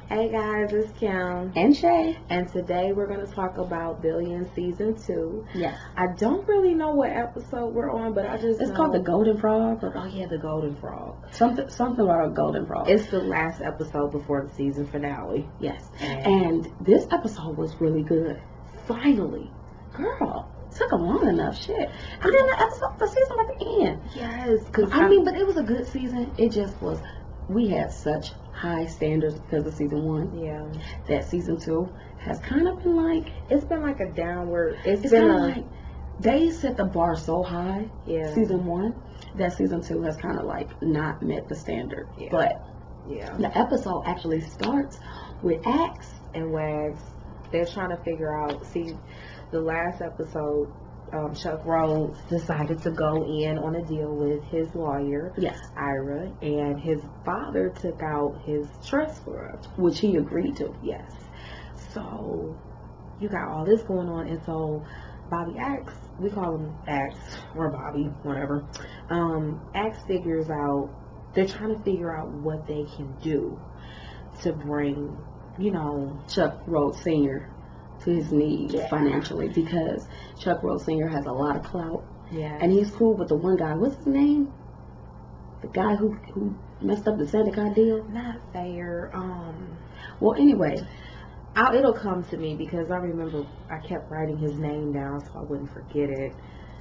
Hey guys, it's Kim and Shay, and today we're going to talk about Billions Season 2. Yes. I don't really know what episode we're on, but I just It's know... called the Golden Frog. Oh yeah, the Golden Frog. Something about a golden frog. It's the last episode before the season finale. Yes. And this episode was really good. Finally. Girl, took a long enough shit. And then the season at the end. Yes. Cause I mean, but it was a good season. It just was, we had such high standards because of season 1. Yeah. That season 2 has kind of been like, it's been like a downward. It's been been like, they set the bar so high. Yeah. Season 1, that season 2 has kind of like not met the standard. Yeah. But yeah, the episode actually starts with Axe and Wags. They're trying to figure out. See, the last episode, Chuck Rhoades decided to go in on a deal with his lawyer, yes, Ira, and his father took out his trust for him, which he agreed to. Yes. So you got all this going on, and so Bobby Axe, we call him Axe or Bobby, whatever. Axe figures out. They're trying to figure out what they can do to bring, Chuck Rhoades Sr. to his knees financially, because Chuck Rhoades Sr. has a lot of clout. Yeah. And he's cool with the one guy. What's his name? The guy who messed up the Sabotage deal? Not fair. Well, anyway. It'll come to me because I remember I kept writing his name down so I wouldn't forget it.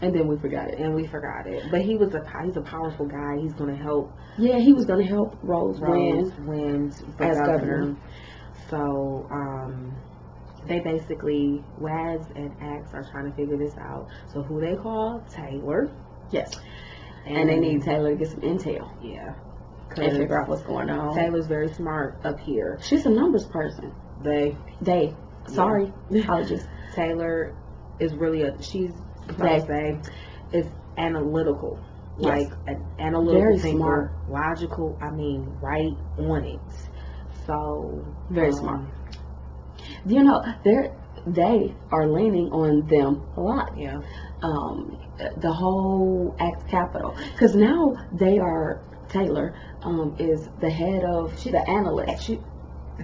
And then we forgot it. But he's a powerful guy. He's going to help. Yeah, he was going to help Rhoades win as governor. So, they basically, Wags and Axe are trying to figure this out. So who they call? Taylor. Yes. And they need Taylor to get some intel. Yeah. And figure out what's going on. Taylor's very smart up here. She's a numbers person. Sorry. Apologies. Taylor is really is analytical. Yes. Like an analytical very thinker, smart. logical, right on it. So very smart. They are leaning on them a lot. Yeah. The whole Act Capital, because now Taylor is the head of the analyst.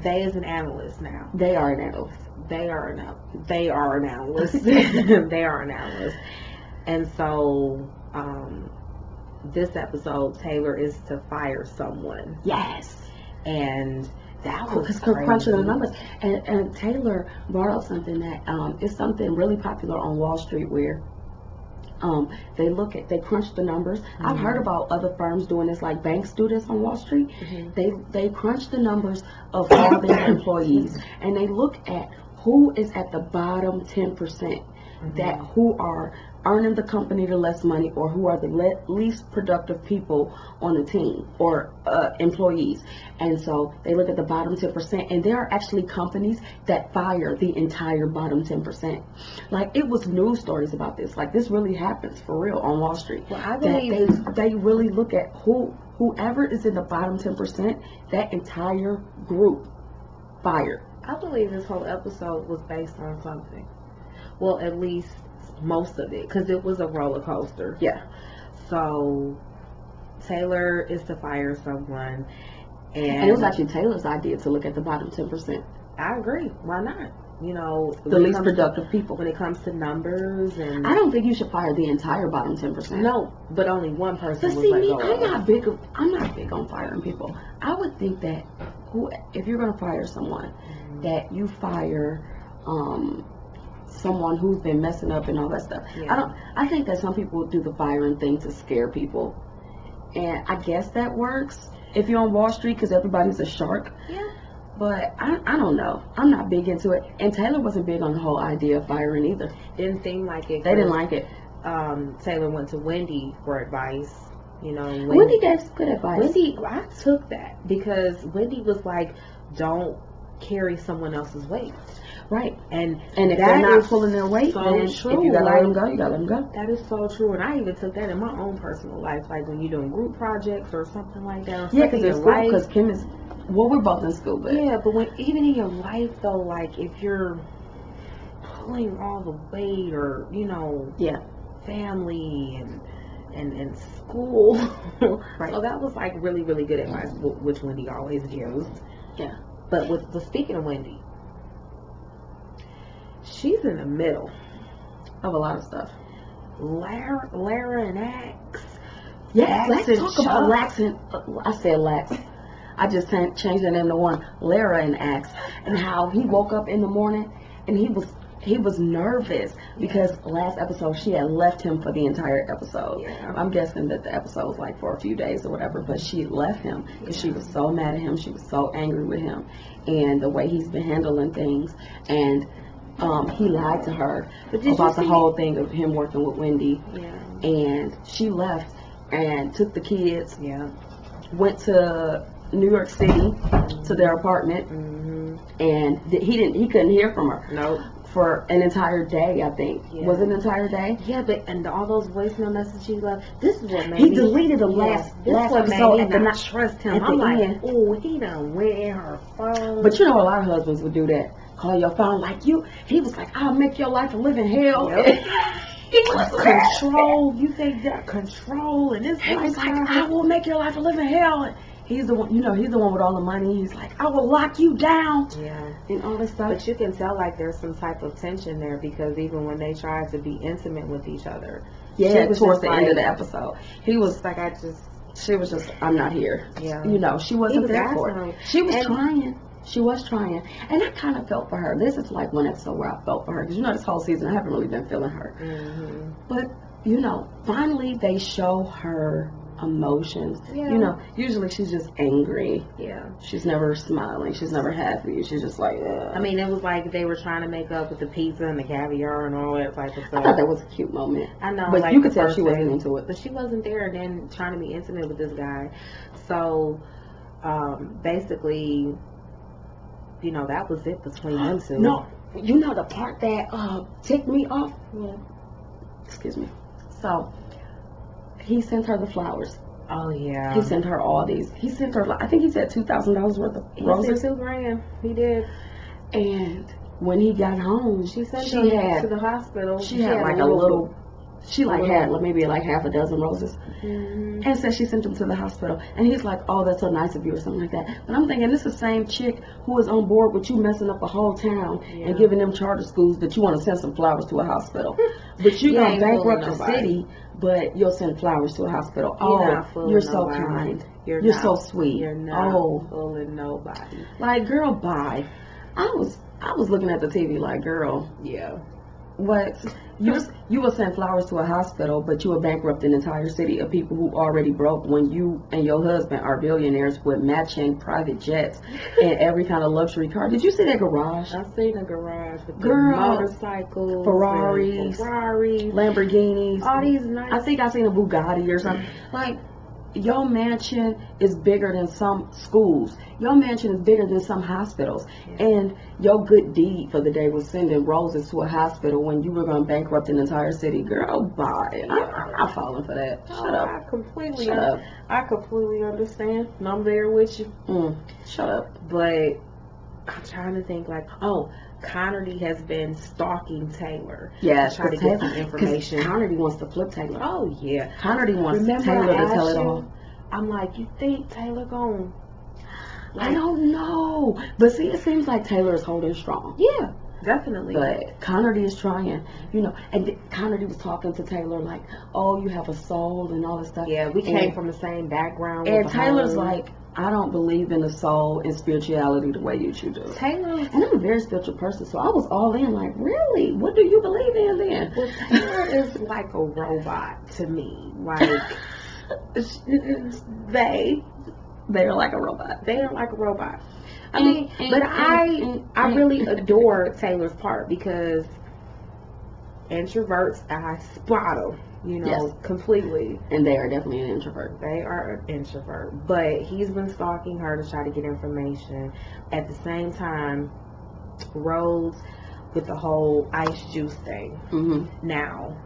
They is an analyst now. They are an analyst. They are an analyst. They are an analyst. And so, this episode, Taylor is to fire someone. Yes. And that was because crunching the numbers. And Taylor brought up something that is something really popular on Wall Street, where they crunch the numbers. Mm-hmm. I've heard about other firms doing this, like banks do this on Wall Street. Mm-hmm. They crunch the numbers of all their employees, and they look at who is at the bottom 10%, mm-hmm. that who are earning the company the less money, or who are the least productive people on the team, or employees. And so they look at the bottom 10%, and there are actually companies that fire the entire bottom 10%. Like, it was news stories about this. Like, this really happens for real on Wall Street. Well, I believe they really look at whoever is in the bottom 10%, that entire group fired. I believe this whole episode was based on something. Well, at least most of it, because it was a roller coaster. Yeah. So Taylor is to fire someone, and it was actually Taylor's idea to look at the bottom 10%. I agree. Why not? The least productive people. When it comes to numbers, and I don't think you should fire the entire bottom 10%. No, but only one person. But see, I'm not big on firing people. I would think that if you're going to fire someone, mm-hmm. that you fire someone who's been messing up and all that stuff. Yeah. I think that some people do the firing thing to scare people, and I guess that works if you're on Wall Street, because everybody's a shark. Yeah. But I don't know. I'm not big into it. And Taylor wasn't big on the whole idea of firing either. Didn't seem like it. They didn't like it. Taylor went to Wendy for advice. Wendy gave some good advice. I took that because Wendy was like, don't carry someone else's weight. Right. And if they're not pulling their weight, so then true. If you gotta let them go, you gotta let them go. That is so true. And I even took that in my own personal life, like when you're doing group projects or something like that. Yeah, because Kim is, we're both in school, but yeah, but even in your life though, like if you're pulling all the weight, or family and school, right. So that was like really, really good advice, which Wendy always gives. Yeah. But speaking of Wendy, she's in the middle of a lot of stuff. Lara and Axe. Yeah, let's talk about Lax and I said Lax. I just changed the name to one. Lara and Axe, and how he woke up in the morning and he was nervous because last episode she had left him for the entire episode. Yeah. I'm guessing that the episode was like for a few days or whatever, but she left him because she was so mad at him. She was so angry with him and the way he's been handling things. And he lied to her about the whole thing of him working with Wendy. Yeah. And she left and took the kids. Yeah. Went to New York City to their apartment. And he couldn't hear from her. Nope. For an entire day, I think. Yeah. Was it an entire day? Yeah, but and all those voicemail messages he left. This is what made he me, deleted the last episode and not trust him. I'm like, oh, he done went in her phone. But you know, a lot of husbands would do that. Call your phone like you. He was like, I'll make your life a living hell. Yep. He was control. You think that control and this? He was like, I will make your life a living hell. And he's the one, you know, he's the one with all the money. He's like, I will lock you down. Yeah. And all this stuff. But you can tell like there's some type of tension there because even when they tried to be intimate with each other. Yeah, towards the end of the episode. He was like, she was just, I'm not here. Yeah. You know, she wasn't there for it. She was trying. She was trying. And I kind of felt for her. This is like one episode where I felt for her. Because, you know, this whole season I haven't really been feeling her. Mm-hmm. But, you know, finally they show her emotions. Yeah. You know, usually she's just angry. Yeah. She's never smiling. She's never happy. She's just like, ugh. I mean, it was like they were trying to make up with the pizza and the caviar and all that type of stuff. I thought that was a cute moment. I know. But like you could tell she wasn't into it. But she wasn't there and then trying to be intimate with this guy. So, basically, you know, that was it between them two. No, you know the part that ticked me off? Yeah. Excuse me. So, he sent her the flowers. Oh, yeah. He sent her all these. He sent her, I think he said $2,000 worth of roses. He sent $2,000. He did. And when he got home, she sent him to the hospital. She had like a little, she like had maybe like half a dozen roses. Mm-hmm. And said she sent him to the hospital. And he's like, oh, that's so nice of you or something like that. But I'm thinking, this is the same chick who is on board with you messing up a whole town and giving them charter schools that you want to send some flowers to a hospital. But you gonna bankrupt the city, but you'll send flowers to a hospital. You're so kind. You're so sweet. You're not fooling nobody. Like, girl, bye. I was looking at the TV like, girl. Yeah. What? You will send flowers to a hospital, but you will bankrupt an entire city of people who already broke when you and your husband are billionaires with matching private jets and every kind of luxury car. Did you see that garage? I seen the garage with the motorcycles, Ferraris, Lamborghinis. All these nice. I think I seen a Bugatti or something. Like, your mansion is bigger than some schools. Your mansion is bigger than some hospitals. Yeah. And your good deed for the day was sending roses to a hospital when you were going to bankrupt an entire city. Girl, bye. Yeah. I'm not falling for that. Shut up. I completely understand. And I'm there with you. Shut up. But I'm trying to think like, Connerty has been stalking Taylor. Yeah, to try to get some information. Connerty wants to flip Taylor. Oh, yeah. Connerty wants Taylor to tell it all. I'm like, you think Taylor gone? Like, I don't know. But see, it seems like Taylor is holding strong. Yeah, definitely. But Connerty is trying, you know. And Connerty was talking to Taylor like, oh, you have a soul and all this stuff. Yeah, we came from the same background. And Taylor's like, I don't believe in the soul and spirituality the way you two do. Taylor, and I'm a very spiritual person, so I was all in. Like, really? What do you believe in then? Well, Taylor is like a robot to me. Like, they're like a robot. They are like a robot. I mean, but I really adore Taylor's part because introverts, I spot them. You know, completely. And they are definitely an introvert. They are an introvert. But he's been stalking her to try to get information. At the same time, Rhodes with the whole ice juice thing. Mm-hmm. Now,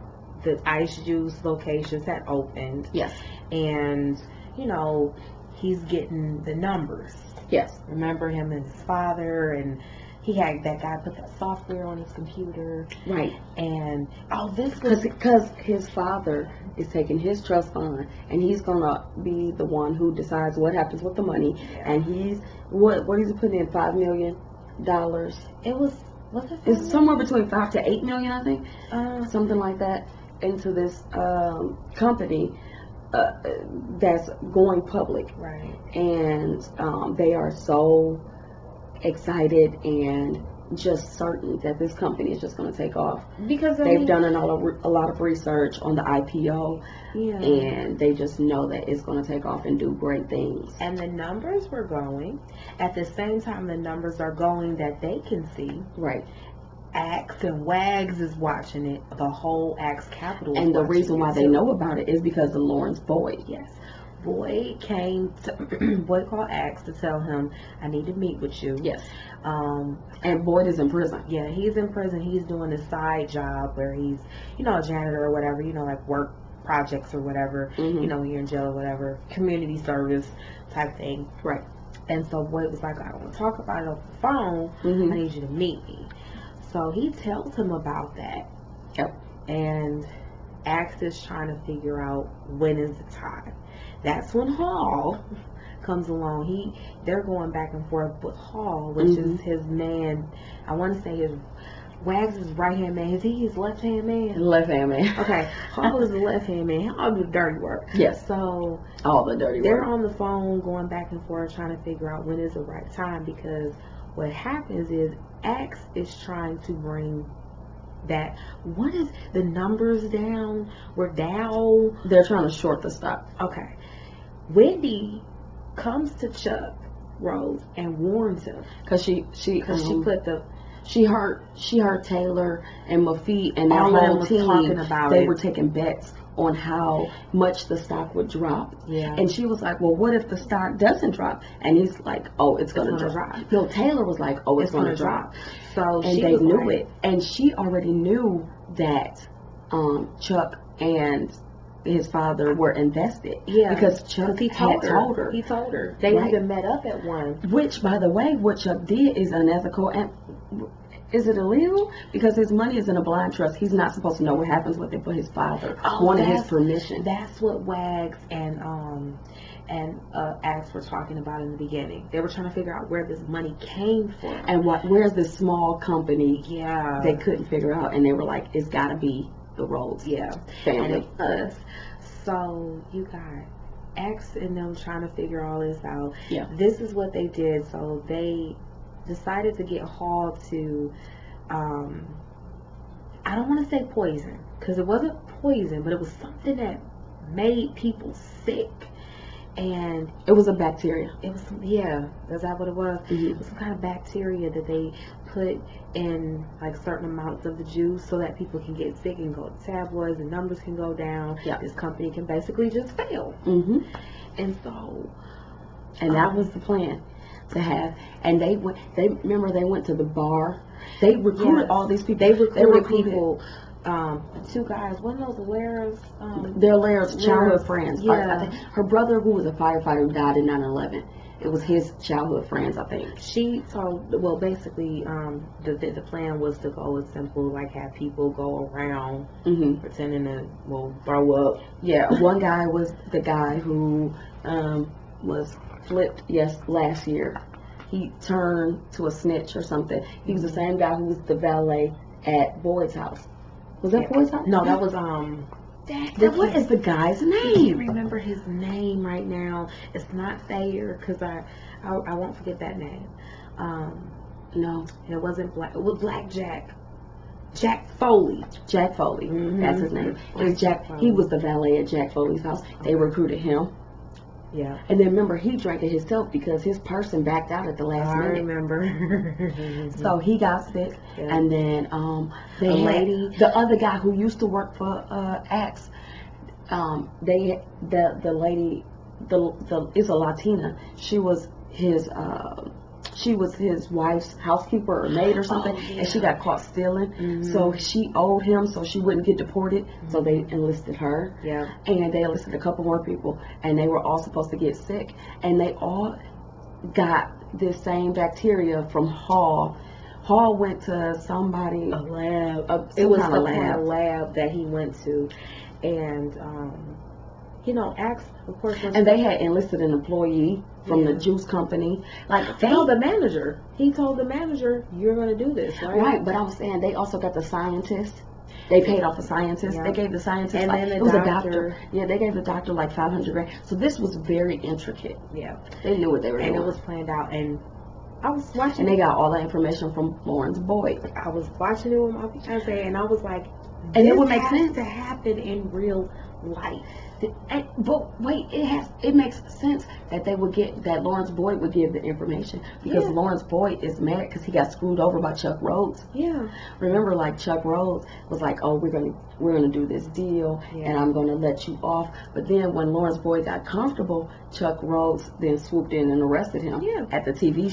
the ice juice locations had opened. Yes. And, you know, he's getting the numbers. Yes. Remember him and his father and he had that guy put that software on his computer. Right. And this was because his father is taking his trust fund, and he's gonna be the one who decides what happens with the money. Yeah. And he's what is he putting in $5 million? It's somewhere between 5 to 8 million, I think, something like that, into this company that's going public. Right. And they are so excited and just certain that this company is just going to take off because they've done a lot of research on the IPO, and they just know that it's going to take off and do great things. And the numbers were going. At the same time, the numbers are going that they can see. Right. Axe and Wags is watching it. The whole Axe Capital is and the watching reason why it they too. know about it is because of Lawrence Boyd. Yes. Boyd came to Boyd called Axe to tell him, I need to meet with you. Yes. And Boyd is in prison. Yeah, he's in prison. He's doing a side job where he's, a janitor or whatever, like work projects or whatever, Mm-hmm. When you're in jail or whatever, community service type thing. Right. And so Boyd was like, I don't want to talk about it over the phone. Mm-hmm. I need you to meet me. So he tells him about that. Yep. And Axe is trying to figure out when is the time. That's when Hall comes along. They're going back and forth with Hall, which Mm-hmm. is his man. I want to say his Wags is right hand man. Is he his left hand man? Left hand man. Okay, Hall is the left hand man. Hall do the dirty work. Yes. So all the dirty they're work. on the phone going back and forth trying to figure out when is the right time, because what happens is Axe is trying to bring that, what is the numbers down? We're down. They're trying to short the stock. Okay. Wendy comes to Chuck Rhoades and warns him Because she put the She heard Taylor and Mafee and their all of them whole was team. talking about They it. were taking bets on how much the stock would drop. Yeah. And she was like, well, what if the stock doesn't drop? And he's like, oh, it's going to gonna drop. drop. No, Taylor was like, oh, it's going to gonna drop. So And she they was knew like, it. And she already knew that Chuck and his father were invested. Yeah. Because Chuck he had told her. He told her. They Right. even met up at one. Which, by the way, what Chuck did is unethical. And is it illegal? Because his money is in a blind trust. He's not supposed to know what happens with it, but his father wanted his permission. That's what Wags and Axe were talking about in the beginning. They were trying to figure out where this money came from. And where's this small company Yeah. they couldn't figure out? And they were like, it's got to be the Rhodes family. And it was. So you got Axe and them trying to figure all this out. Yeah. This is what they did. So they decided to get Hall to, I don't want to say poison, because it wasn't poison, but it was something that made people sick. And It was a bacteria. it was is that what it was? Mhm. It was some kind of bacteria that they put in like certain amounts of the juice so that people can get sick and go to tabloids and numbers can go down. Yeah. This company can basically just fail. Mm-hmm. And so And that was the plan to have. And they went to the bar. They recruited Yes. all these people. they recruited recruited people. Two guys. One of those Lairs. They're Laird's childhood friends. Yeah. I think her brother, who was a firefighter, who died in 9/11. It was his childhood friends, I think. She told, well, basically, the plan was to go as simple, like have people go around Mm-hmm. pretending to, throw up. Yeah, one guy was the guy who was flipped last year. He turned to a snitch or something. He was the same guy who was the valet at Boyd's house. Was that Boyd's house? No, that was What is the guy's I can't name? remember his name right now. It's not Thayer, because I won't forget that name. No, It wasn't Black. It was Black Jack. Jack Foley. Jack Foley. Mhm. That's his name. It was Jack Jack. Foley. He was the valet at Jack Foley's house. They recruited him, Yeah, and then remember he drank it himself because his person backed out at the last I minute. remember. So he got sick, Yeah. and then A lady- the other guy who used to work for Axe, the lady, is a Latina. She was his wife's housekeeper or maid or something, yeah. and she got caught stealing. Mhm. So she owed him, so she wouldn't get deported. So they enlisted her, Yeah. and they enlisted a couple more people, and they were all supposed to get sick, and they all got this same bacteria from Hall, Hall went to somebody, a lab. it was some kind of lab that he went to, and you know, Axe, of course, and they had enlisted an employee from the juice company. Like, they told the manager. He told the manager, "You're going to do this, right?" Right, but I was saying they also got the scientist. They paid off a scientist. Yeah. They gave the scientist, and like, then it was a doctor. Yeah, they gave the doctor like $500,000. So this was very intricate. Yeah, they knew what they were doing. And it was planned out. And I was watching. And they got all the information from Lawrence Boyd. I was watching it with my fiance, and I was like, and it would make sense to happen in real life. But wait, it makes sense that they would that Lawrence Boyd would give the information, because Lawrence Boyd is mad because he got screwed over by Chuck Rhoades. Yeah. Remember, like, Chuck Rhoades was like, "Oh, we're gonna do this deal, and I'm gonna let you off." But then when Lawrence Boyd got comfortable, Chuck Rhoades then swooped in and arrested him at the TV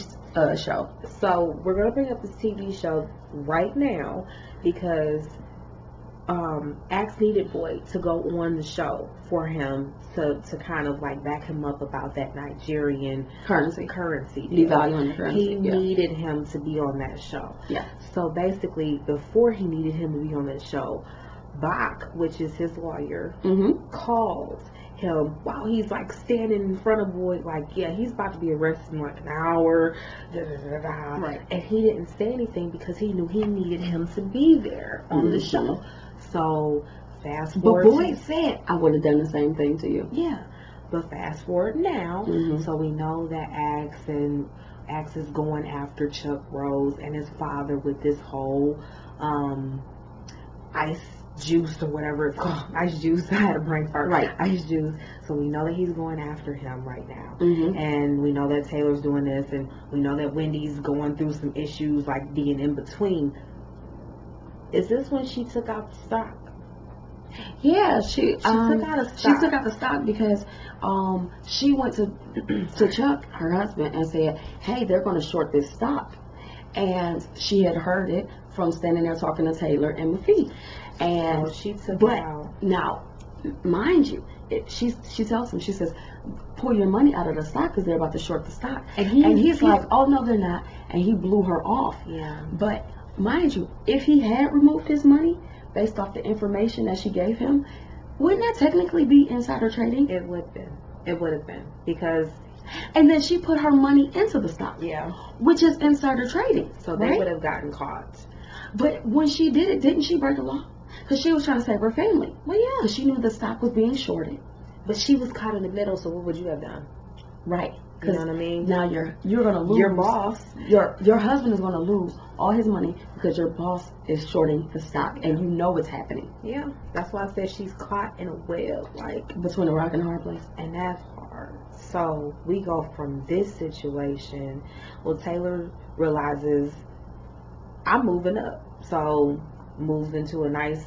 show. So we're gonna bring up this TV show right now because Axe needed Boyd to go on the show for him to kind of like back him up about that Nigerian currency devaluing the currency. He needed him to be on that show. Yeah. So basically, before he needed him to be on that show, Bach, which is his lawyer, called him while he's like standing in front of Boyd, like, yeah, he's about to be arrested in like an hour, right? And he didn't say anything because he knew he needed him to be there on the show. So fast forward. But Boyd said, "I would have done the same thing to you." Yeah, but fast forward now, so we know that Axe is going after Chuck Rhoades and his father with this whole ice juice or whatever it's called. Ice juice. I had a brain fart. Right. Ice juice. So we know that he's going after him right now. And we know that Taylor's doing this, and we know that Wendy's going through some issues like being in between. Is this when she took out the stock? Yeah, she took out the stock. She took out the stock because she went to Chuck, her husband, and said, "Hey, they're going to short this stock," and she had heard it from standing there talking to Taylor and McPhee, and she took it out. Now, mind you, she tells him, she says, "Pull your money out of the stock because they're about to short the stock," and he's like, "Oh no, they're not," and he blew her off. Yeah, but mind you, if he had removed his money based off the information that she gave him, wouldn't that technically be insider trading? It would have been. It would have been, because... And then she put her money into the stock. Yeah. Which is insider trading. So they would have gotten caught. But when she did it, didn't she break the law? Because she was trying to save her family. Well, yeah. Because she knew the stock was being shorted. But she was caught in the middle, so what would you have done? Right. You know what I mean? Now you're gonna lose. Your boss. Your husband is gonna lose all his money because your boss is shorting the stock, and you know it's happening. Yeah, that's why I said she's caught in a web, like between a rock and a hard place. And that's hard. So we go from this situation. Well, Taylor realizes I'm moving up, so moves into a nice,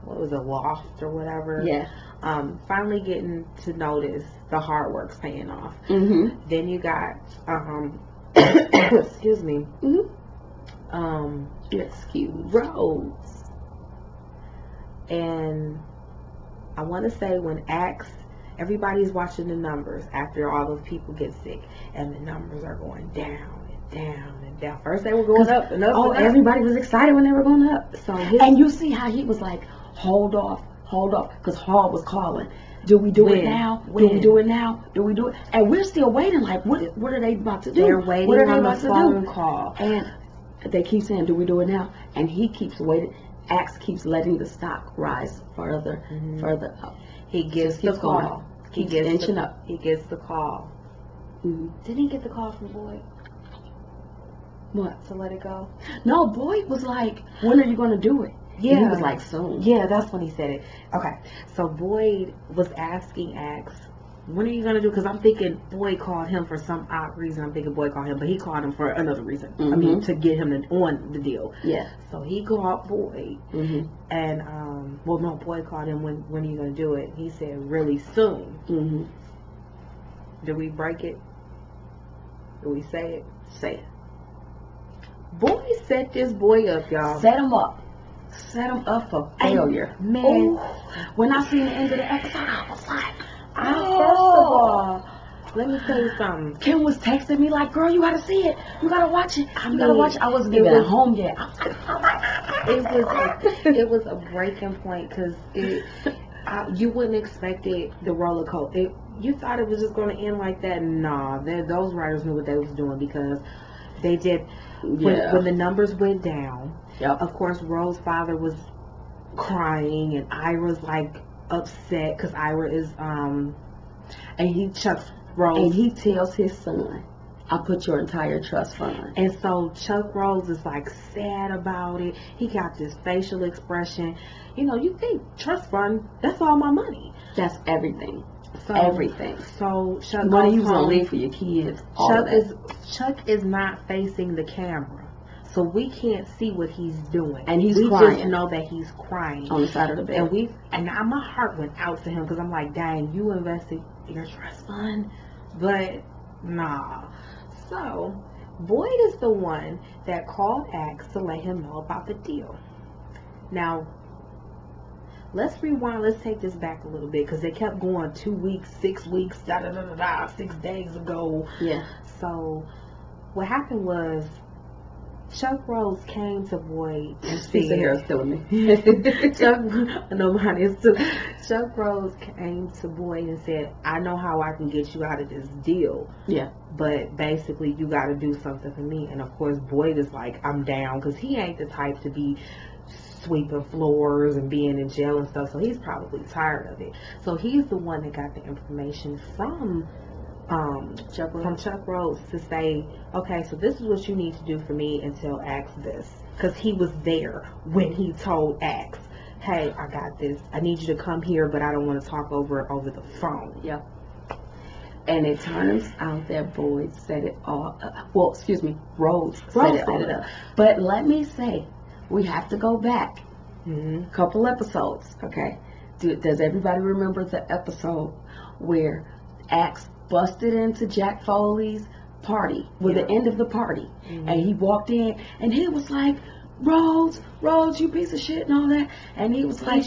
what was it, loft or whatever. Yeah. Finally getting to notice the hard work's paying off. Then you got, excuse me, Rhodes. And I want to say when Axe, everybody's watching the numbers after all those people get sick, and the numbers are going down and down and down. First they were going up and up. Oh, everybody was excited when they were going up. So and you see how he was like, hold off, because Hall was calling. Do we do it now? Do we do it now? Do we do it? And we're still waiting. Like, what are they about to do? They're waiting what are on they the phone call. And they keep saying, do we do it now? And he keeps waiting. Axe keeps letting the stock rise further up. He gets the call. He gets inching up. He gets the call. Didn't he get the call from Boyd? What? To let it go? No, Boyd was like, when are you going to do it? Yeah. And he was like, soon. Yeah, that's when he said it. Okay. So Boyd was asking Axe, when are you going to do it? Because I'm thinking Boyd called him for some odd reason. I'm thinking Boyd called him, but he called him for another reason. I mean, to get him on the deal. Yeah. So he called Boyd. And, well, no, Boyd called him, when are you going to do it? He said, really soon. Do we break it? Do we say it? Say it. Boyd set this boy up, y'all. Set him up. Set him up for failure. Man, when I seen the end of the episode, I was like, first of all, Let me tell you something. Kim was texting me like, girl, you gotta see it. You gotta watch it. I You gotta mean, watch it. I wasn't even at home yet. It was a breaking point because you wouldn't expect it, the roller coaster. You thought it was just going to end like that. Nah, those writers knew what they was doing because they did. When the numbers went down, of course, Rose's father was crying and Ira's like upset because Ira is and Chuck Rhoades, and he tells his son, I put your entire trust fund. And so Chuck Rhoades is like sad about it. He got this facial expression. You know, you think trust fund, that's all my money. That's everything. So, everything. So Chuck money you was gonna leave for your kids. Chuck is not facing the camera. So we can't see what he's doing. And we crying. Just know that he's crying. On the side of the bed. And my heart went out to him because I'm like, dang, you invested your trust fund, but nah. So, Boyd is the one that called Axe to let him know about the deal. Now, let's rewind. Let's take this back a little bit because they kept going 2 weeks, 6 weeks, 6 days ago. Yeah. So, what happened was Chuck Rhoades came to Boyd and said, "Piece of hair is killing me." Chuck Rhoades came to Boyd and said, "I know how I can get you out of this deal. Yeah. But basically, you got to do something for me." And of course, Boyd is like, "I'm down," because he ain't the type to be sweeping floors and being in jail and stuff. So he's probably tired of it. So he's the one that got the information from Chuck Rhoades to say, okay, so this is what you need to do for me and tell Axe this. Because he was there when he told Axe, hey, I got this. I need you to come here, but I don't want to talk over the phone. Yep. And it turns out that Boyd set it all up. Well, excuse me, Rhoades set it up. But let me say, we have to go back a couple episodes, okay? Does everybody remember the episode where Axe busted into Jack Foley's party, the end of the party, and he walked in and he was like, Rhoades, you piece of shit and all that, and he was like,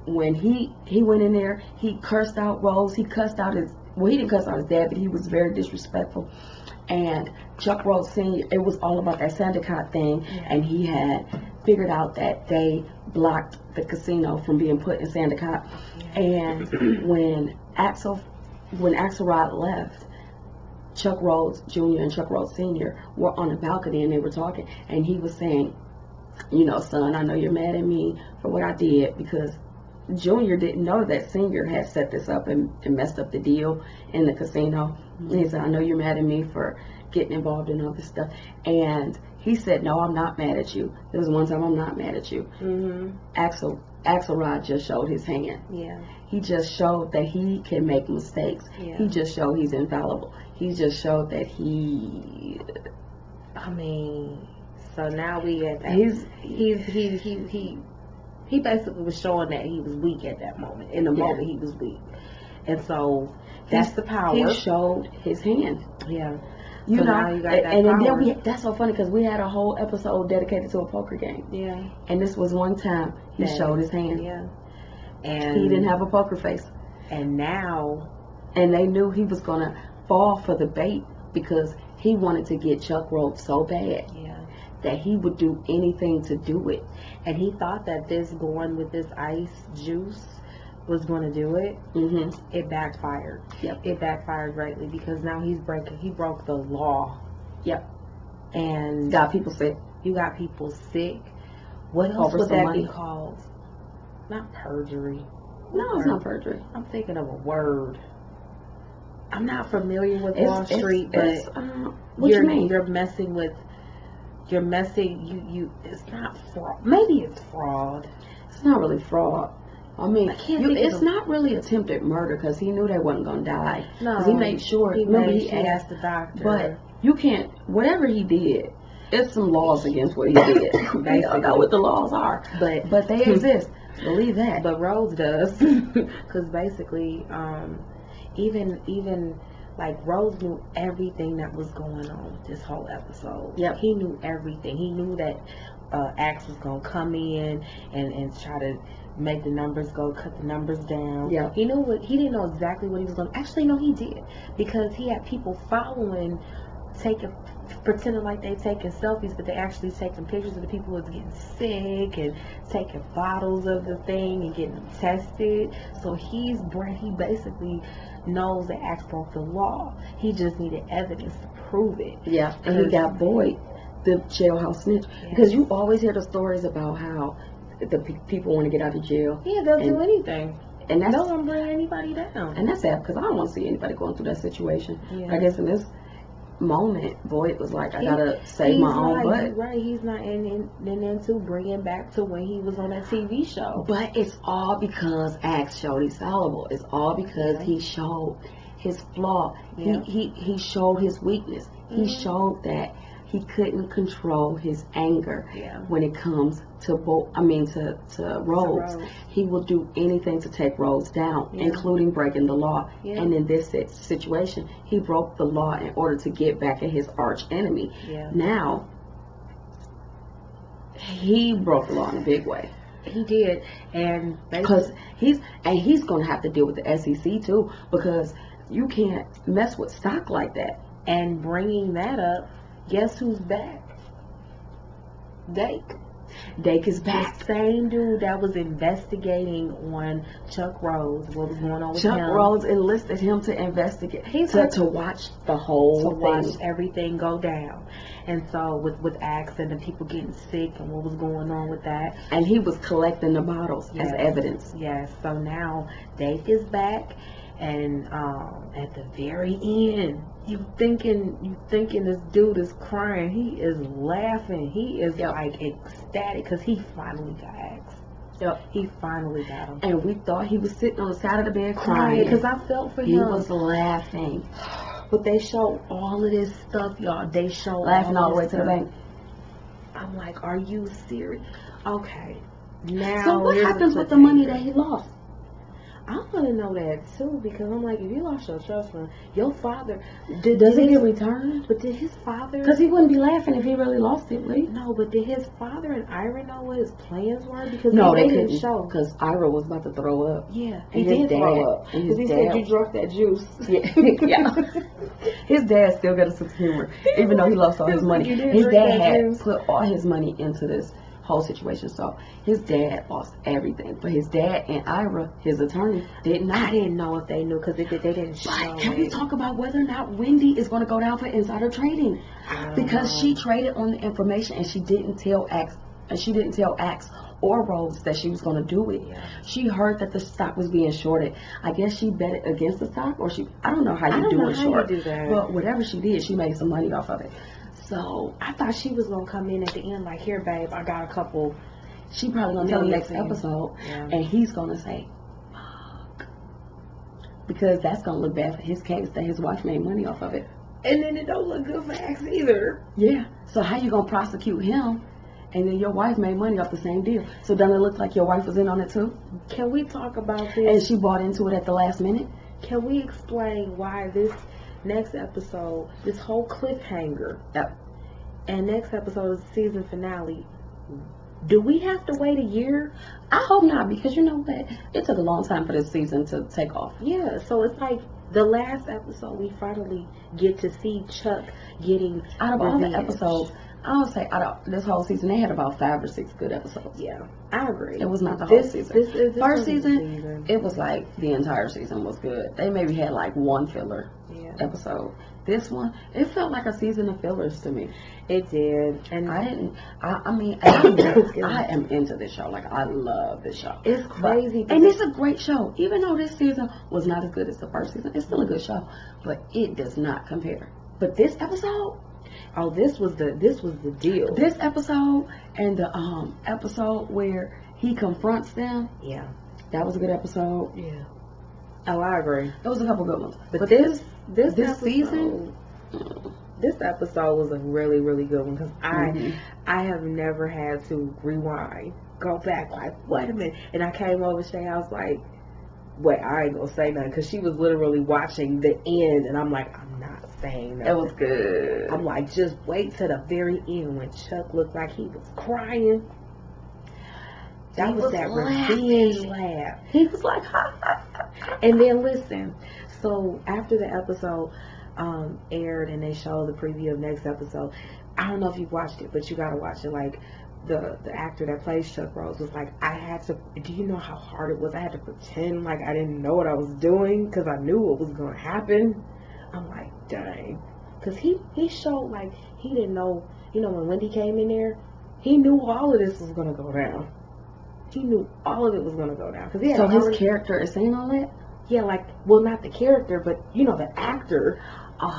when he went in there, he cursed out Rhoades, he cussed out he didn't cuss out his dad, but he was very disrespectful. And Chuck Rhoades Sr., it was all about that Sandicott thing, and he had figured out that they blocked the casino from being put in Sandicott. And when Axelrod left, Chuck Rhoades Jr. and Chuck Rhoades Sr. were on the balcony and they were talking, and he was saying, you know, son, I know you're mad at me for what I did, because Junior didn't know that Senior had set this up and messed up the deal in the casino. And he said, I know you're mad at me for getting involved in all this stuff. And he said, no, I'm not mad at you. There was one time, I'm not mad at you. Axelrod just showed his hand. Yeah. He just showed that he can make mistakes. Yeah. He just showed he's infallible. He just showed that so now we at that. He basically was showing that he was weak at that moment. In the moment, he was weak. And so that's the power. He showed his hand. Yeah. You know, now you got that and power. then that's so funny because we had a whole episode dedicated to a poker game. Yeah. And this was one time he showed his hand. Yeah. And he didn't have a poker face. And now. And they knew he was going to fall for the bait because he wanted to get Chuck Rhoades so bad. Yeah. That he would do anything to do it. And he thought that going with this ice juice was going to do it. It backfired. Yep. It backfired greatly because now he broke the law. Yep. And got people sick. You got people sick. What else would that be called? Not perjury. No, it's not perjury. I'm thinking of a word. I'm not familiar with Wall Street, but what you mean? You're messing with. You're messing. It's not fraud. Maybe it's fraud. It's not really fraud. I mean, it's not really attempted murder because he knew they wasn't gonna die. No, because he made sure. He asked the doctor. But you can't. Whatever he did, it's some laws against what he did. They don't know what the laws are, but they exist. Believe that. But Rhoades does, because basically, even Like, Rhodes knew everything that was going on this whole episode. Yep. He knew everything. He knew that Axe was going to come in and try to make the numbers go, cut the numbers down. Yeah. He didn't know exactly what he was going to, actually, no, he did. Because he had people following, pretending like they taking selfies, but they actually taking pictures of the people who was getting sick and taking bottles of the thing and getting them tested. So he basically knows that Axe broke the law. He just needed evidence to prove it. Yeah, and he got Boyd, the jailhouse snitch. Yeah. Because you always hear the stories about how the people want to get out of jail. Yeah, they'll do anything. And that's, no one bring anybody down. And that's sad, because I don't want to see anybody going through that situation. Yeah. I guess in this moment, Boyd was like, I gotta save my own butt. Right, he's not into bringing back to when he was on that TV show. But it's all because Axe showed he's fallible. It's all because he showed his flaw. Yeah. He showed his weakness. He showed that he couldn't control his anger when it comes to Rhodes. He will do anything to take Rhodes down, including breaking the law. Yeah. And in this situation, he broke the law in order to get back at his arch enemy. Yeah. Now, he broke the law in a big way. He did, and because he's going to have to deal with the SEC too, because you can't mess with stock like that. And bringing that up, guess who's back? Dake. Dake is back. The same dude that was investigating on Chuck Rhoades, what was going on with him. Chuck Rhoades enlisted him to investigate, to watch the whole thing. Watch everything go down. And so with Axe and the people getting sick and what was going on with that. And he was collecting the bottles as evidence. Yes. So now Dake is back, and at the very end, you thinking this dude is crying. He is laughing. He is like ecstatic because he finally got Axe. Yep. He finally got him. And we thought he was sitting on the side of the bed crying. Because I felt for him. He was laughing. But they showed all of this stuff, y'all. They showed laughing all the way to the bank. I'm like, are you serious? Okay. Now, so what happens with the money that he lost? I want to know that too, because I'm like, if you lost your trust fund, your father does it get returned? But did his father? Because he wouldn't be laughing if he really lost it, right? No, but did his father and Ira know what his plans were? Because they didn't show. Because Ira was about to throw up. Yeah, he did throw up. Because he said you drunk that juice. Yeah. His dad still got a sense of humor, even though he lost all his money. His dad had put all his money into this whole situation, so his dad lost everything. But his dad and Ira, his attorney, didn't know. I didn't know if they knew because they didn't show. But can we talk about whether or not Wendy is going to go down for insider trading? Because she traded on the information and she didn't tell Axe, or Rhodes that she was going to do it. Yeah. She heard that the stock was being shorted. I guess she bet it against the stock, or I don't know how you do it short. You do that. But whatever she did, she made some money off of it. So I thought she was gonna come in at the end like, here, babe, I got a couple. She probably gonna tell him next episode, and he's gonna say, "Fuck," because that's gonna look bad for his case that his wife made money off of it. And then it don't look good for Axe either. Yeah. So how you gonna prosecute him, and then your wife made money off the same deal? So doesn't it look like your wife was in on it too? Can we talk about this? And she bought into it at the last minute. Can we explain why this next episode, this whole cliffhanger, and next episode is the season finale? Do we have to wait a year? I hope not, because you know what? It took a long time for this season to take off. Yeah, so it's like the last episode we finally get to see Chuck getting out of all the episodes. I would say out of this whole season, they had about 5 or 6 good episodes. Yeah, I agree. It was not the whole season. This first season, it was like the entire season was good. They maybe had like one filler episode. This one, it felt like a season of fillers to me. It did. And I mean, I am into this show. Like, I love this show. It's crazy. And it's a great show. Even though this season was not as good as the first season, it's still a good show. But it does not compare. But this episode, this was the deal. This episode and the episode where he confronts them. Yeah. That was a good episode. Yeah. Oh, I agree. There was a couple good ones. But this season, this episode was a really, really good one because I have never had to rewind, go back, like, wait a minute. And I came over to Shay, I was like, wait, I ain't gonna say nothing because she was literally watching the end, and I'm like, I'm not saying nothing. It was good. I'm like, just wait to the very end when Chuck looked like he was crying. That was that revenge laugh. He was like, ha, ha, ha. And then listen, so after the episode aired and they showed the preview of next episode, I don't know if you've watched it, but you gotta watch it. Like the actor that plays Chuck Rhoades was like, do you know how hard it was? I had to pretend like I didn't know what I was doing because I knew what was gonna happen. I'm like, dang, because he showed like he didn't know. You know, when Wendy came in there, he knew all of this was gonna go down. He knew all of it was going to go down. Cause so his character is saying all that? Yeah, like, well, not the character, but, you know, the actor.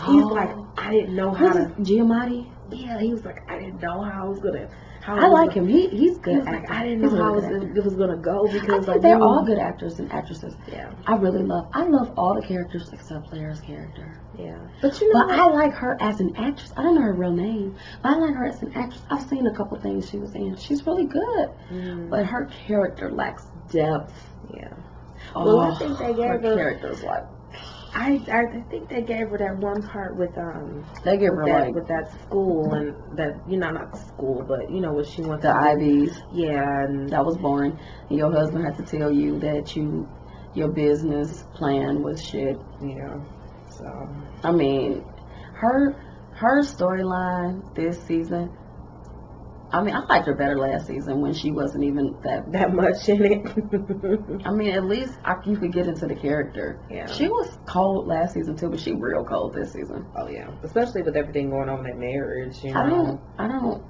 He's like, I didn't know how to... Giamatti? Yeah, he was like, I didn't know how I was going to... I like him. He's good. He was like, I didn't know how it was going to go because... I think they're all good actors and actresses. Yeah. I love all the characters except Claire's character. Yeah. But you know But I like her as an actress. I don't know her real name, but I like her as an actress. I've seen a couple things she was in. She's really good. But her character lacks depth. Yeah. Well, I think they gave her character's like... I think they gave her that one part with they gave her like with that school and that, you know, not the school, but you know what she went the IVs. Yeah, and that was boring. And your husband had to tell you that your business plan was shit. Yeah. So I mean, her storyline this season. I mean, I liked her better last season when she wasn't even that much in it. I mean, at least you could get into the character. Yeah. She was cold last season too, but she real cold this season. Oh yeah, especially with everything going on in that marriage. You know? I don't.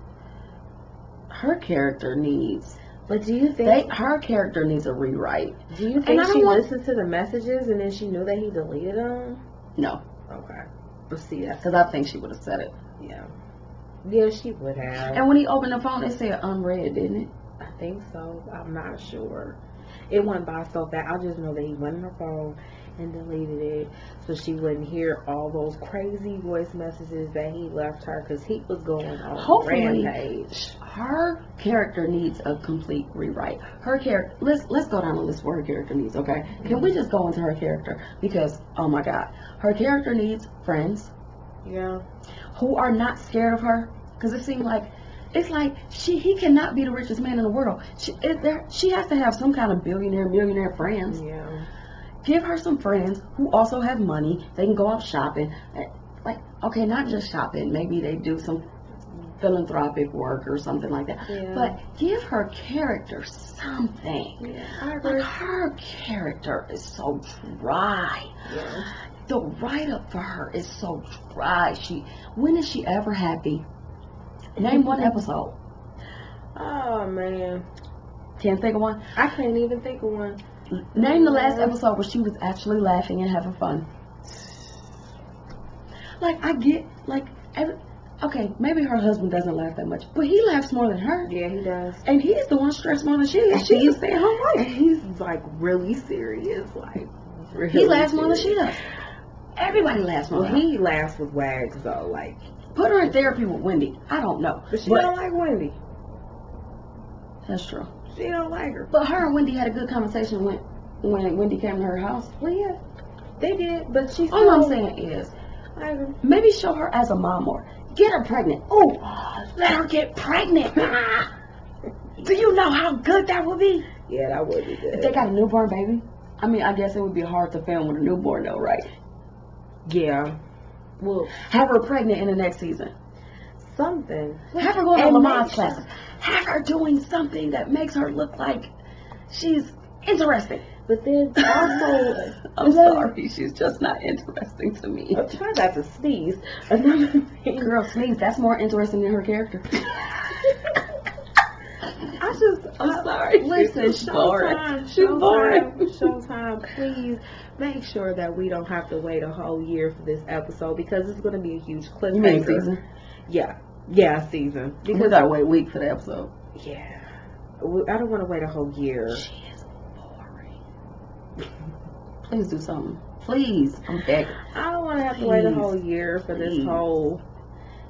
Her character needs. But do you think her character needs a rewrite? Do you think she listened to the messages and then she knew that he deleted them? No. Okay. But see, that's because I think she would have said it. Yeah. Yeah, she would have. And when he opened the phone, it said unread, didn't it? I think so. I'm not sure. It went by so fast. I just know that he went on her phone and deleted it so she wouldn't hear all those crazy voice messages that he left her because he was going on a rampage. Her character needs a complete rewrite. Her character. Let's go down the list where her character needs. Okay, can we just go into her character because oh my God, her character needs friends. Yeah. Who are not scared of her. Because it seemed like, it's like he cannot be the richest man in the world. She has to have some kind of millionaire friends. Yeah. Give her some friends who also have money. They can go out shopping. Like, okay, not just shopping. Maybe they do some philanthropic work or something like that. Yeah. But give her character something. Yeah. Like, her character is so dry. Yeah. The write-up for her is so dry. When is she ever happy? Name one episode. Oh, man. Can't think of one? I can't even think of one. Name the last episode where she was actually laughing and having fun. Like, I get, like, okay, maybe her husband doesn't laugh that much, but he laughs more than her. Yeah, he does. And he's the one stressed more than she is. She's just staying home life. He's, like, really serious. Like, really he laughs more than serious. she does. Everybody laughs more. Well, he laughs with Wags, though, like... Put her in therapy with Wendy. I don't know. But she don't like Wendy. That's true. She don't like her. But her and Wendy had a good conversation when Wendy came to her house. Well, yeah, they did. But she's all I'm saying is, maybe show her as a mom more. Get her pregnant. Oh, let her get pregnant. Do you know how good that would be? Yeah, that would be good. If they got a newborn baby. I mean, I guess it would be hard to film with a newborn, though, right? Yeah. Well, have her pregnant in the next season. Something. Have her going to Lamont's classes. Have her doing something that makes her look like she's interesting. But then also, I'm sorry, she's just not interesting to me. I'm trying not to sneeze. Another thing. Girl, sneeze. That's more interesting than her character. I'm sorry. Listen, she's boring. Showtime, please make sure that we don't have to wait a whole year for this episode because it's going to be a huge cliffhanger. You mean season? Yeah, season. Because we gotta wait a week for the episode. Yeah, I don't want to wait a whole year. She is boring. Please do something. Please, I'm begging. I don't want to have to wait a whole year for this whole.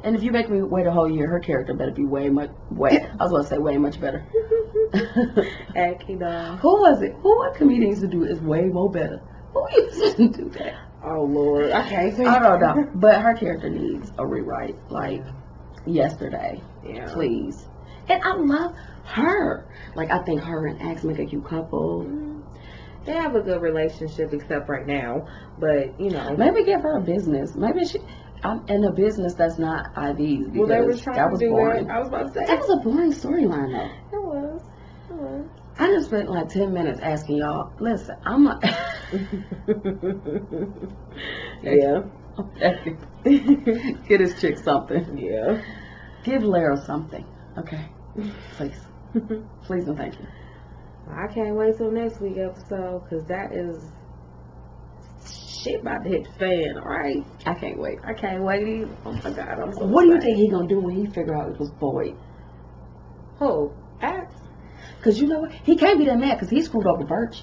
And if you make me wait a whole year, her character better be way much better. Acting dog. Who was it? What comedians to do is way more better? Who used to do that? Oh Lord, I can't say. I don't know, but her character needs a rewrite, like yesterday. Yeah. Please. And I love her. Like, I think her and Axe make a cute couple. They have a good relationship, except right now. But you know, Maybe give her a business. Maybe she. In a business that's not IVs. Well, they were trying that to was do boring. that. I was about to say That was a boring storyline, though. It was. It was. I just spent like 10 minutes asking y'all. Listen, I'm a. Yeah. Okay. Get this chick something. Yeah. Give Lara something. Okay. Please. Please and thank you. I can't wait till next week episode, because that is shit about to hit the fan. All right. I can't wait. I can't wait either. Oh my God. I'm so What do you excited. think he gonna do when he figure out it was Boyd? Who? Axe? Cause you know what? He can't be that mad because he screwed over Birch.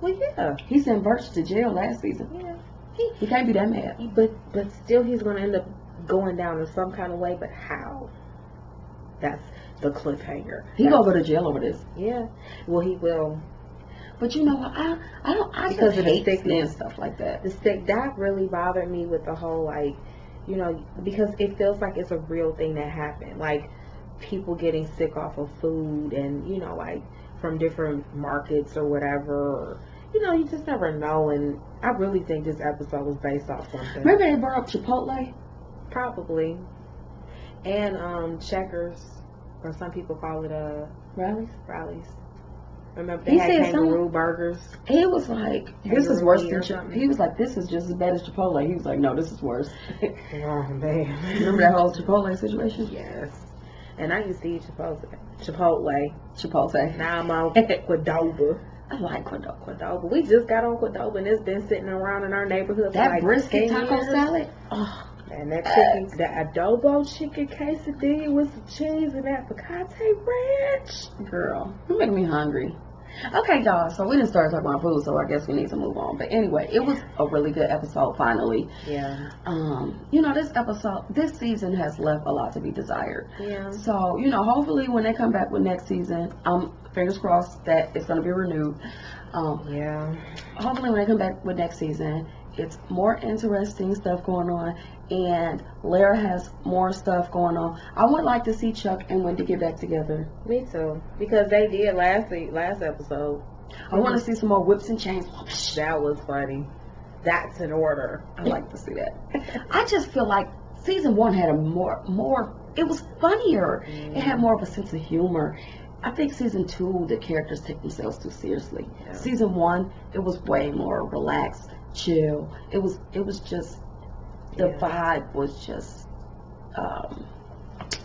Well, yeah. He sent Birch to jail last season. Yeah. He can't be that mad. But still, he's gonna end up going down in some kind of way. But how? That's the cliffhanger. He gonna go to jail over this. Yeah. Well, he will. But you know what? I Because just of the hate sickness. and stuff like that. The stick, that really bothered me with the whole, like, you know, because it feels like it's a real thing that happened. Like, people getting sick off of food and, you know, like, from different markets or whatever. Or, you know, you just never know. And I really think this episode was based off something. Remember they brought up Chipotle? Probably. And Checkers, or some people call it Rallies. Remember they He had said kangaroo burgers. He was like, this is Kangaroo worse meat than or Chipotle. something. He was like, this is just as bad as Chipotle. He was like, no, this is worse. Oh man. Remember that whole Chipotle situation? Yes. And I used to eat Chipotle. Chipotle. Now I'm on Qdoba. I like Qdoba. Qdoba. We just got on Qdoba, and it's been sitting around in our neighborhood for That like brisket 10 taco years. salad. Oh, And that chicken, the adobo chicken quesadilla with some cheese and that picante ranch. girl, you're making me hungry. Okay, y'all. So we didn't start talking about food, so I guess we need to move on. But anyway, it was a really good episode. Finally, Yeah. you know, this season has left a lot to be desired. Yeah. So, you know, hopefully when they come back with next season, fingers crossed that it's going to be renewed. Yeah. Hopefully when they come back with next season, it's more interesting stuff going on, and Lara has more stuff going on. I would like to see Chuck and Wendy get back together. Me too. Because they did last episode. I want to see some more whips and chains. That was funny. That's in order. I like to see that. I just feel like season 1 had a more. It was funnier. It had more of a sense of humor. I think season 2, the characters take themselves too seriously. Yeah. Season 1, it was way more relaxed, chill. It was just the vibe was just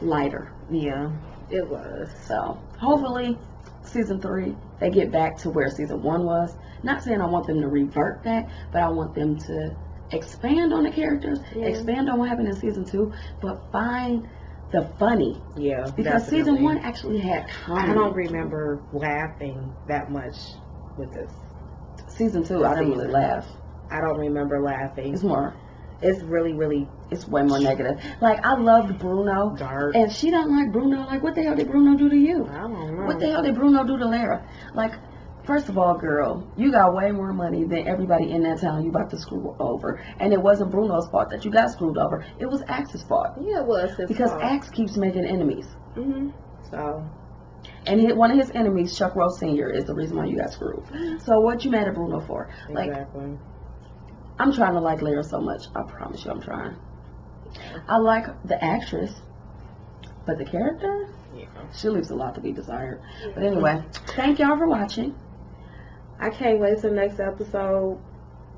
lighter. Yeah. It was. So hopefully season 3 they get back to where season 1 was. Not saying I want them to revert back, but I want them to expand on the characters, expand on what happened in season 2, but find the funny. Yeah. Because definitely. season 1 actually had comedy. I don't remember laughing that much with this. Season 2, I didn't really laugh. I don't remember laughing. It's really, really it's way more negative. Like, I loved Bruno. dark. And she don't like Bruno. Like, what the hell did Bruno do to you? I don't know. What the hell did Bruno do to Lara? Like, first of all, girl, you got way more money than everybody in that town you about to screw over. And it wasn't Bruno's fault that you got screwed over. It was Axe's fault. Yeah, it was his Because fault. Axe keeps making enemies. Mm-hmm. So. And one of his enemies, Chuck Rhoades Sr., is the reason why you got screwed. So what you mad at Bruno for? Like, Exactly. I'm trying to like Lara so much. I promise you I'm trying. I like the actress. But the character? Yeah. She leaves a lot to be desired. But anyway, thank y'all for watching. I can't wait till next episode.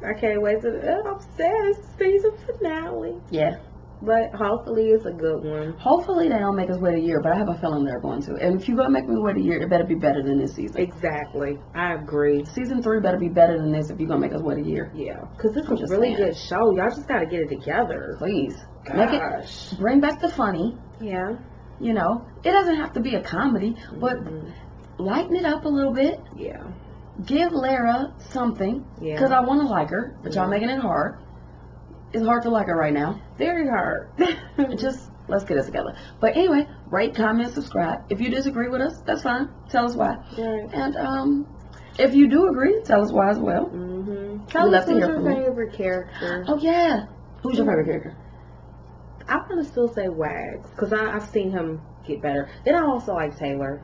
I can't wait till I'm sad it's season finale. Yeah. But hopefully it's a good one. Hopefully they don't make us wait a year, but I have a feeling they're going to. And if you're going to make me wait a year, it better be better than this season. Exactly. I agree. Season 3 better be better than this if you're going to make us wait a year. Yeah. Because this I'm is a just really saying. good show. Y'all just got to get it together. Please. Gosh. Make it, bring back the funny. Yeah. You know, it doesn't have to be a comedy, but lighten it up a little bit. Yeah. Give Lara something. Yeah. Because I want to like her, but y'all making it hard. It's hard to like her right now. Very hard. Just let's get it together. But anyway, rate, comment, subscribe. If you disagree with us, that's fine. Tell us why. Right. And if you do agree, tell us why as well. Mm-hmm. Tell us who's your favorite character. Oh yeah, who's your favorite character? I want to still say Wags because I've seen him get better. Then I also like Taylor,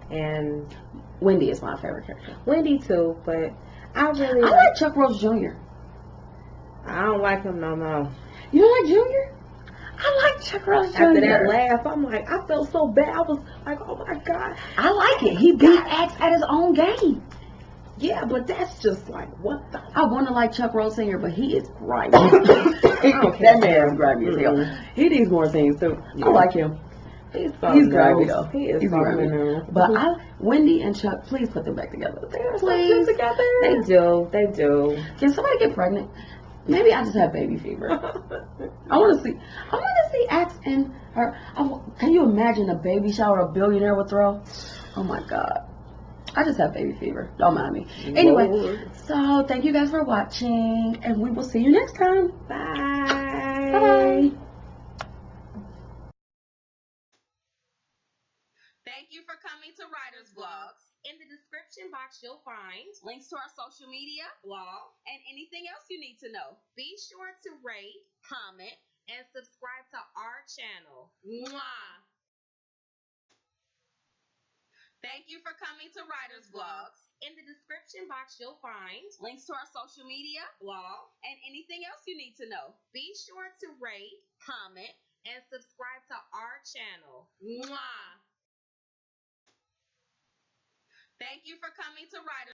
and Wendy is my favorite character. Wendy too, but I like Chuck Rhoades Jr. I don't like him no more. You don't like Junior? I like Chuck Rhoades Jr. After that laugh, I'm like, I felt so bad. I was like, oh my God. I like it. He beat Axe at his own game. Yeah, but that's just like, what the? I want to like Chuck Rhoades Sr., but he is grimy. That man is grimy as hell. He needs more scenes too. Yeah. I like him. He's grimy though. He is grimy. But Wendy and Chuck, please put them back together. They're so good together. They do. They do. Can somebody get pregnant? Maybe I just have baby fever. I want to see Axe and her. Can you imagine a baby shower a billionaire would throw? Oh my God. I just have baby fever. Don't mind me. Anyway, so thank you guys for watching, and we will see you next time. Bye. Bye. Thank you for coming to Writers Vlogs. In the description box, you'll find links to our social media, blog, and anything else you need to know. Be sure to rate, comment, and subscribe to our channel. Mwah! Thank you for coming to Writers Vlogs. In the description box, you'll find links to our social media, blog, and anything else you need to know. Be sure to rate, comment, and subscribe to our channel. Mwah! Thank you for coming to Writers